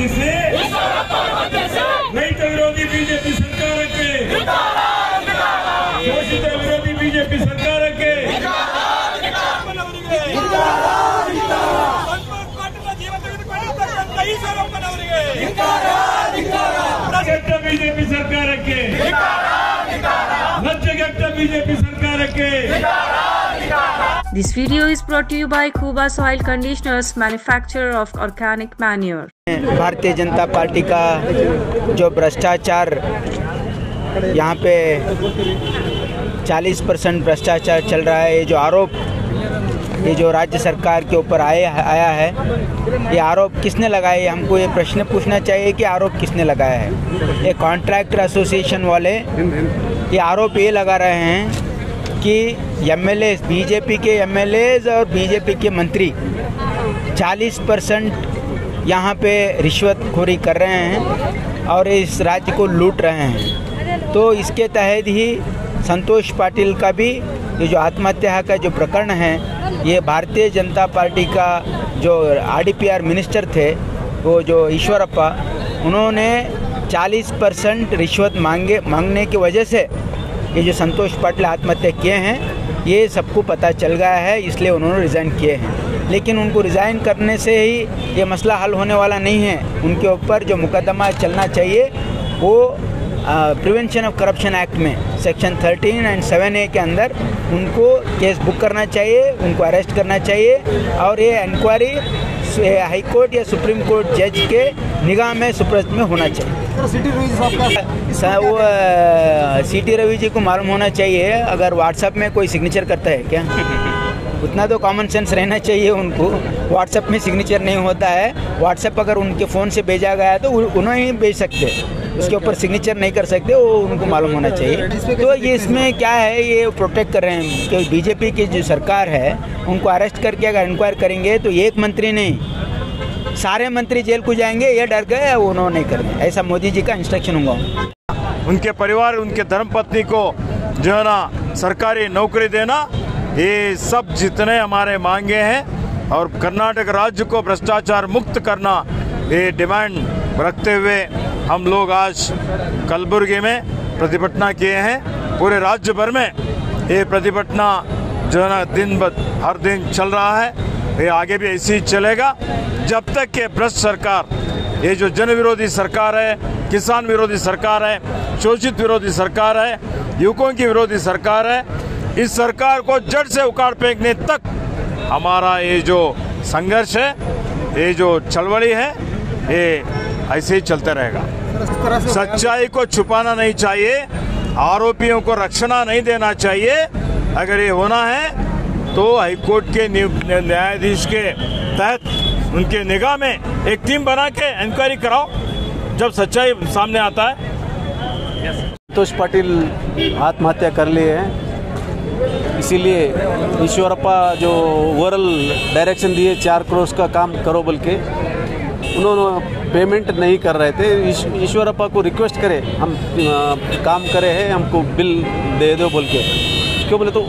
ನಿಲ್ಲಿಸಿ ರೈತ ವಿರೋಧಿ ಬಿಜೆಪಿ ಸರ್ಕಾರಕ್ಕೆ, ಶೋಷಿತ ವಿರೋಧಿ ಬಿಜೆಪಿ ಸರ್ಕಾರಕ್ಕೆ, ಕೆಟ್ಟ ಬಿಜೆಪಿ ಸರ್ಕಾರಕ್ಕೆ, ಲಜ್ಜೆಗೆಟ್ಟ ಬಿಜೆಪಿ ಸರ್ಕಾರಕ್ಕೆ. This video is brought to you by Kuba Soil Conditioners, manufacturer of organic manure. Bharatiya Janata party का जो भ्रष्टाचार यहाँ पे 40% भ्रष्टाचार चल रहा है, ये जो आरोप ये जो राज्य सरकार के ऊपर आया है, ये आरोप किसने लगाए? हमको ये प्रश्न पूछना चाहिए कि आरोप किसने लगाया है। ये कॉन्ट्रैक्टर एसोसिएशन वाले ये आरोप ये लगा रहे हैं कि एमएलए, बीजेपी के एमएलएज और बीजेपी के मंत्री 40% यहाँ पे रिश्वतखोरी कर रहे हैं और इस राज्य को लूट रहे हैं। तो इसके तहत ही संतोष पाटिल का भी ये जो आत्महत्या का जो प्रकरण है, ये भारतीय जनता पार्टी का जो आरडीपीआर मिनिस्टर थे, वो जो ईश्वरप्पा, उन्होंने 40% रिश्वत मांगने की वजह से ये जो संतोष पाटिल आत्महत्या किए हैं, ये सबको पता चल गया है, इसलिए उन्होंने रिज़ाइन किए हैं। लेकिन उनको रिज़ाइन करने से ही ये मसला हल होने वाला नहीं है। उनके ऊपर जो मुकदमा चलना चाहिए वो प्रिवेंशन ऑफ करप्शन एक्ट में सेक्शन 13 और 7A के अंदर उनको केस बुक करना चाहिए, उनको अरेस्ट करना चाहिए और ये इंक्वायरी हाई कोर्ट या सुप्रीम कोर्ट जज के निगाह में सुप्रत में होना चाहिए। वो सीटी रवि जी को मालूम होना चाहिए, अगर व्हाट्सएप में कोई सिग्नेचर करता है क्या? उतना तो कॉमन सेंस रहना चाहिए उनको। व्हाट्सएप में सिग्नेचर नहीं होता है। व्हाट्सएप अगर उनके फ़ोन से भेजा गया है तो उन्हें ही भेज सकते, उसके ऊपर सिग्नेचर नहीं कर सकते, वो उनको मालूम होना चाहिए। तो ये इसमें क्या है, ये प्रोटेक्ट कर रहे हैं कि बीजेपी की जो सरकार है उनको अरेस्ट करके अगर इंक्वायर करेंगे तो एक मंत्री नहीं, सारे मंत्री जेल को जाएंगे, ये डर गए, उन्होंने नहीं करना। ऐसा मोदी जी का इंस्ट्रक्शन होगा। उनके परिवार, उनके धर्मपत्नी को जो है ना सरकारी नौकरी देना, ये सब जितने हमारे मांगे हैं और कर्नाटक राज्य को भ्रष्टाचार मुक्त करना, ये डिमांड रखते हुए हम लोग आज कलबुर्गी में प्रतिभटना किए हैं। पूरे राज्य भर में ये प्रतिभटना जो है ना हर दिन चल रहा है, ये आगे भी ऐसे ही चलेगा जब तक कि भ्रष्ट सरकार, ये जो जन विरोधी सरकार है, किसान विरोधी सरकार है, शोषित विरोधी सरकार है, युवकों की विरोधी सरकार है, इस सरकार को जड़ से उखाड़ फेंकने तक हमारा ये जो संघर्ष है, ये जो चळवळी है, ये ऐसे ही चलता रहेगा। सच्चाई को छुपाना नहीं चाहिए, आरोपियों को रक्षणा नहीं देना चाहिए। अगर ये होना है तो हाईकोर्ट के न्यायाधीश के तहत उनके निगाह में एक टीम बना के इंक्वायरी कराओ जब सच्चाई सामने आता है। संतोष पाटिल आत्महत्या कर लिए हैं, इसीलिए ईश्वरप्पा जो ओवरऑल डायरेक्शन दिए 4 करोड़ का काम करो बोल के, उन्होंने पेमेंट नहीं कर रहे थे। ईश्वरप्पा को रिक्वेस्ट करे, हम काम करे हैं, हमको बिल दे दो बोल के, क्यों बोले तो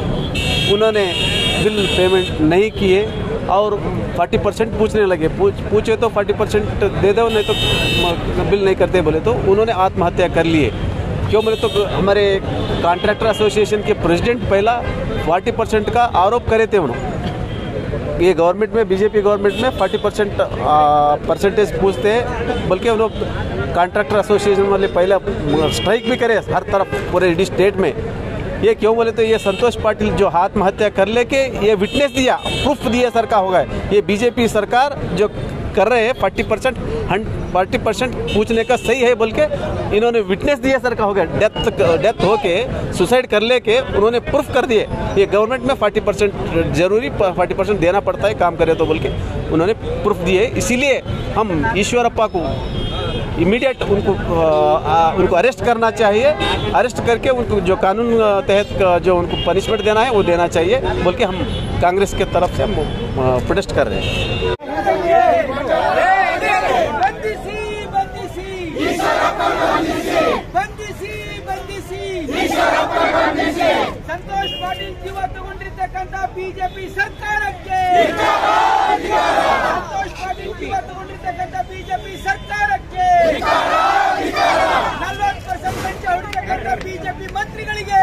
उन्होंने बिल पेमेंट नहीं किए और 40% पूछने लगे। पूछे तो 40% दे दो, नहीं तो बिल नहीं करते बोले, तो उन्होंने आत्महत्या कर लिए। क्यों बोले तो हमारे कॉन्ट्रैक्टर एसोसिएशन के प्रेसिडेंट पहला 40% का आरोप करे थे उन्होंने। ये गवर्नमेंट में, बीजेपी गवर्नमेंट में 40% परसेंटेज पूछते हैं, बल्कि उन लोग कॉन्ट्रैक्टर एसोसिएशन वाले पहले स्ट्राइक भी करे हर तरफ पूरे स्टेट में। ये क्यों बोले तो ये संतोष पाटिल जो आत्महत्या कर लेके ये विटनेस दिया, प्रूफ दिया सरकार होगा। ये बीजेपी सरकार जो कर रहे हैं 40% पूछने का सही है बोल के इन्होंने विटनेस दिया सरकार हो गया। डेथ होके सुसाइड कर लेके उन्होंने प्रूफ कर दिए। ये गवर्नमेंट में 40% जरूरी 40% देना पड़ता है काम करे तो बोल के उन्होंने प्रूफ दिए। इसीलिए हम ईश्वरप्पा को इमीडिएट उनको अरेस्ट करना चाहिए। अरेस्ट करके उनको जो कानून तहत जो उनको पनिशमेंट देना है वो देना चाहिए बोल के हम कांग्रेस के तरफ से हम प्रोटेस्ट कर रहे हैं। संतोष पाटिल जीव तಗೊಂಡಿರತಕ್ಕಂತ ಬಿಜೆಪಿ ಸರ್ಕಾರಕ್ಕೆ ಸಂತೋಷ್ ಪಾಟೀಲ್ ಜೀವ ತಗೊಂಡಿರತಕ್ಕಂತ ಬಿಜೆಪಿ ಸರ್ಕಾರ ಮಂತ್ರಿಗಳಿಗೆ